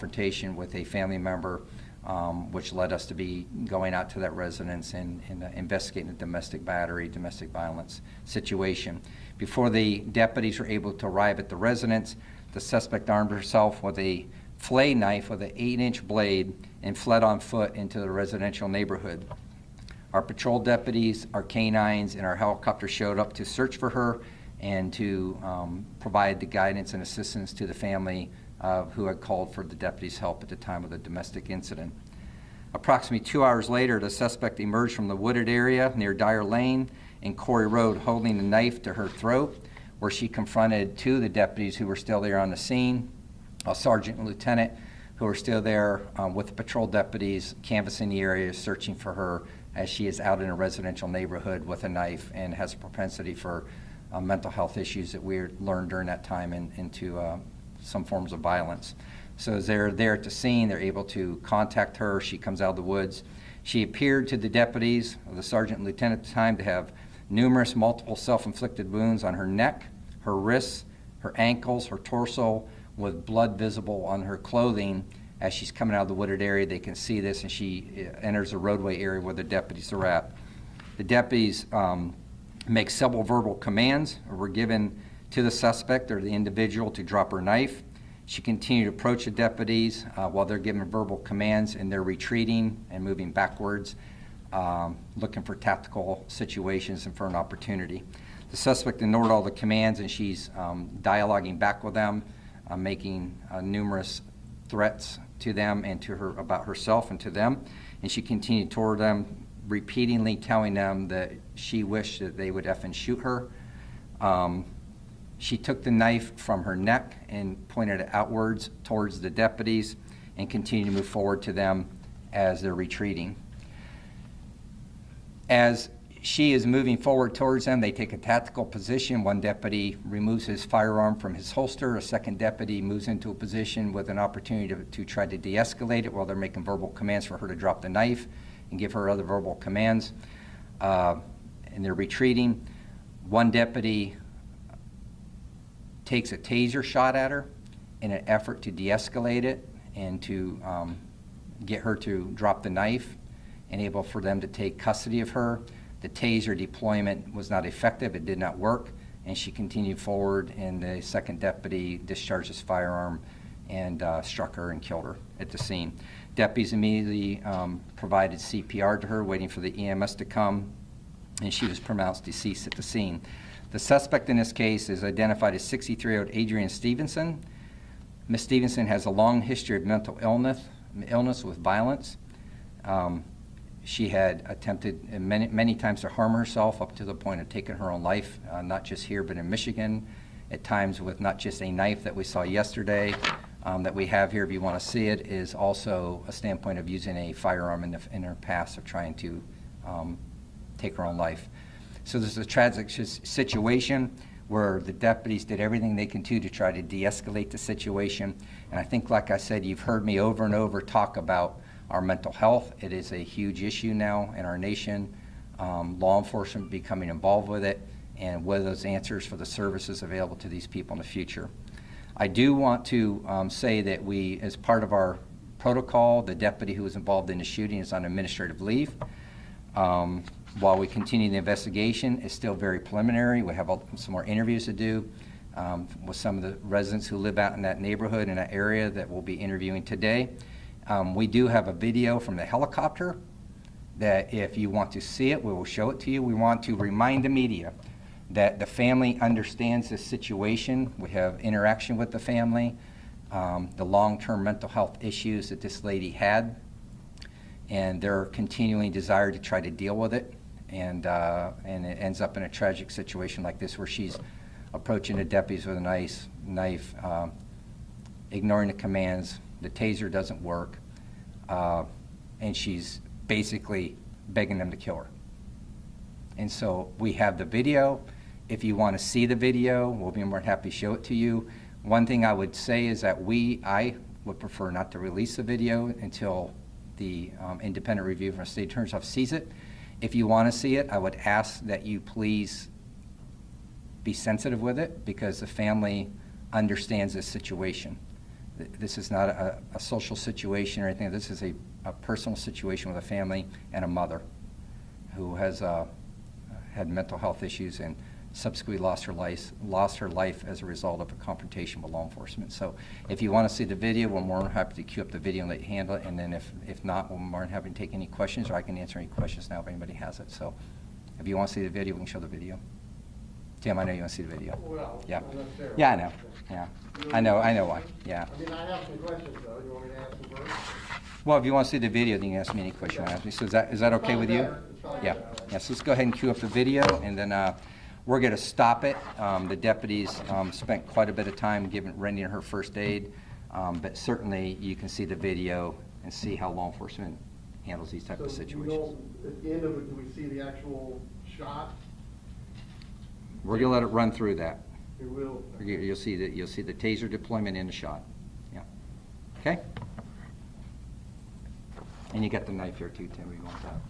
confrontation with a family member, which led us to be going out to that residence and investigating a domestic battery, domestic violence situation. Before the deputies were able to arrive at the residence, the suspect armed herself with a fillet knife with an 8-inch blade and fled on foot into the residential neighborhood. Our patrol deputies, our canines, and our helicopter showed up to search for her and to provide the guidance and assistance to the family who had called for the deputies' help at the time of the domestic incident. Approximately 2 hours later, the suspect emerged from the wooded area near Dyer Lane and Corey Road, holding a knife to her throat, where she confronted two of the deputies who were still there on the scene, a sergeant and lieutenant who were still there with the patrol deputies canvassing the area, searching for her as she is out in a residential neighborhood with a knife and has a propensity for mental health issues that we learned during that time into some forms of violence. So as they're there at the scene, they're able to contact her. She comes out of the woods. She appeared to the deputies, the sergeant and lieutenant at the time, to have numerous multiple self-inflicted wounds on her neck, her wrists, her ankles, her torso, with blood visible on her clothing. As she's coming out of the wooded area, they can see this, and she enters the roadway area where the deputies are at. The deputies make several verbal commands were given to the suspect or the individual to drop her knife. She continued to approach the deputies while they're giving verbal commands, and they're retreating and moving backwards, looking for tactical situations and for an opportunity. The suspect ignored all the commands, and she's dialoguing back with them, making numerous threats to them and to her about herself and to them. And she continued toward them, repeatedly telling them that she wished that they would effing shoot her. She took the knife from her neck and pointed it outwards towards the deputies and continued to move forward to them as they're retreating. As she is moving forward towards them, they take a tactical position. One deputy removes his firearm from his holster. A second deputy moves into a position with an opportunity to try to de-escalate it while they're making verbal commands for her to drop the knife and give her other verbal commands. And they're retreating. One deputy takes a taser shot at her in an effort to de-escalate it and to get her to drop the knife and able for them to take custody of her. The taser deployment was not effective, it did not work, and she continued forward, and the second deputy discharged his firearm and struck her and killed her at the scene. Deputies immediately provided CPR to her, waiting for the EMS to come, and she was pronounced deceased at the scene. The suspect in this case is identified as 63-year-old Adrienne Stevenson. Ms. Stevenson has a long history of mental illness with violence. She had attempted many times to harm herself, up to the point of taking her own life, not just here but in Michigan, at times with not just a knife that we saw yesterday that we have here, if you want to see it, is also a standpoint of using a firearm in her past of trying to take her own life. So this is a tragic situation where the deputies did everything they can do to try to de-escalate the situation. And I think, like I said, you've heard me over and over talk about our mental health. It is a huge issue now in our nation. Law enforcement becoming involved with it, and what are those answers for the services available to these people in the future. I do want to say that we, as part of our protocol, the deputy who was involved in the shooting is on administrative leave. While we continue the investigation, it's still very preliminary. We have some more interviews to do with some of the residents who live out in that neighborhood, in that area, that we'll be interviewing today. We do have a video from the helicopter that if you want to see it, we will show it to you. We want to remind the media that the family understands this situation. We have interaction with the family, the long-term mental health issues that this lady had, and their continuing desire to try to deal with it. And it ends up in a tragic situation like this, where she's approaching the deputies with a knife, ignoring the commands. The taser doesn't work, and she's basically begging them to kill her. And so we have the video. If you want to see the video, we'll be more than happy to show it to you. One thing I would say is that I would prefer not to release the video until the independent review from the state attorney's office sees it. If you want to see it, I would ask that you please be sensitive with it, because the family understands this situation. This is not a social situation or anything. This is a personal situation with a family and a mother who has had mental health issues and subsequently lost her life as a result of a confrontation with law enforcement. So if you want to see the video, we're more than happy to queue up the video and let you handle it. And then if not, we're more than happy to take any questions, or I can answer any questions now if anybody has it. So if you want to see the video, we can show the video. Tim, I know you want to see the video. Well, yeah. not necessarily. Yeah, I know. Yeah. I know why. Yeah. I mean, I have some questions, though. You want me to ask them first? Well, if you want to see the video, then you can ask me any question you want to ask me. So is that okay with you? Yeah. Yeah, so let's go ahead and queue up the video, and then we're going to stop it. The deputies spent quite a bit of time rendering her first aid, but certainly you can see the video and see how law enforcement handles these type of situations. At the end of it, do we see the actual shot? We're going to let it run through that. We will. You'll see the taser deployment in the shot. Yeah. Okay. And you got the knife here too, Tim. You want that?